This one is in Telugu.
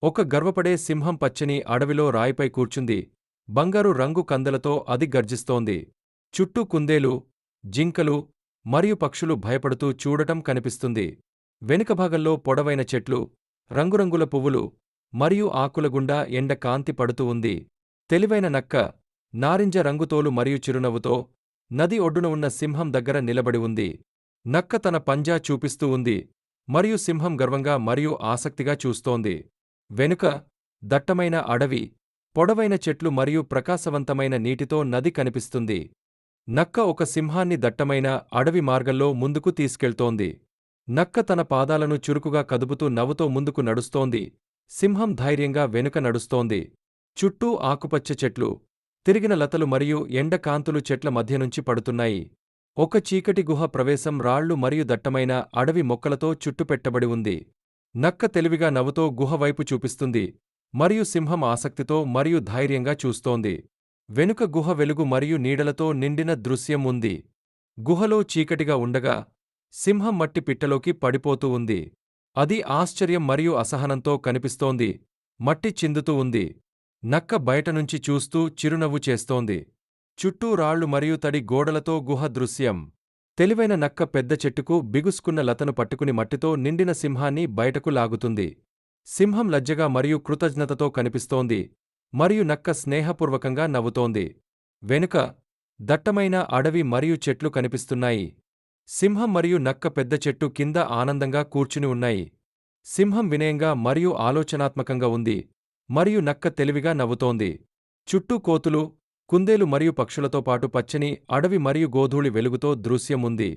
ఒక గర్వపడే సింహం పచ్చని అడవిలో రాయిపై కూర్చుంది. బంగారు రంగు కందలతో అది గర్జిస్తోంది. చుట్టూ కుందేలు, జింకలు మరియు పక్షులు భయపడుతూ చూడటం కనిపిస్తుంది. వెనుక భాగంలో పొడవైన చెట్లు, రంగురంగుల పువ్వులు మరియు ఆకుల గుండా ఎండ కాంతి పడుతూ ఉంది. తెలివైన నక్క, నారింజ రంగుతోలు మరియు చిరునవ్వుతో, నది ఒడ్డున ఉన్న సింహం దగ్గర నిలబడి ఉంది. నక్క తన పంజా చూపిస్తూ ఉంది, మరియు సింహం గర్వంగా మరియు ఆసక్తిగా చూస్తోంది. వెనుక, దట్టమైన అడవి, పొడవైన చెట్లు మరియు ప్రకాశవంతమైన నీటితో నది కనిపిస్తుంది. నక్క ఒక సింహాన్ని దట్టమైన అడవి మార్గంలో ముందుకు తీసుకెళ్తోంది. నక్క తన పాదాలను చురుకుగా కదుపుతూ నవ్వుతో ముందుకు నడుస్తోంది. సింహం ధైర్యంగా వెనుక నడుస్తోంది. చుట్టూ ఆకుపచ్చ చెట్లు, తిరిగిన లతలు మరియు ఎండ కాంతులు చెట్ల మధ్యనుంచి పడుతున్నాయి. ఒక చీకటి గుహ ప్రవేశం రాళ్లు మరియు దట్టమైన అడవి మొక్కలతో చుట్టుపెట్టబడి ఉంది. నక్క తెలివిగా నవ్వుతో గుహ వైపు చూపిస్తుంది, మరియు సింహం ఆసక్తితో మరియు ధైర్యంగా చూస్తోంది. వెనుక గుహ వెలుగు మరియు నీడలతో నిండిన దృశ్యం ఉంది. గుహలో చీకటిగా ఉండగా, సింహం మట్టి పిట్టలోకి పడిపోతూ ఉంది. అది ఆశ్చర్యం మరియు అసహనంతో కనిపిస్తోంది. మట్టి చిందుతూ ఉంది. నక్క బయటనుంచి చూస్తూ చిరునవ్వు చేస్తోంది. చుట్టూ రాళ్లు మరియు తడి గోడలతో గుహ దృశ్యం. తెలివైన నక్క పెద్ద చెట్టుకు బిగుసుకున్న లతను పట్టుకుని మట్టితో నిండిన సింహాన్ని బయటకు లాగుతుంది. సింహం లజ్జగా మరియు కృతజ్ఞతతో కనిపిస్తోంది, మరియు నక్క స్నేహపూర్వకంగా నవ్వుతోంది. వెనుక, దట్టమైన అడవి మరియు చెట్లు కనిపిస్తున్నాయి. సింహం మరియు నక్క పెద్ద చెట్టు కింద ఆనందంగా కూర్చుని ఉన్నాయి. సింహం వినయంగా మరియు ఆలోచనాత్మకంగా ఉంది, మరియు నక్క తెలివిగా నవ్వుతోంది. చుట్టూ కోతులు, కుందేలు మరియు పక్షులతో పాటు పచ్చని అడవి మరియు గోధూళి వెలుగుతో దృశ్యం ఉంది.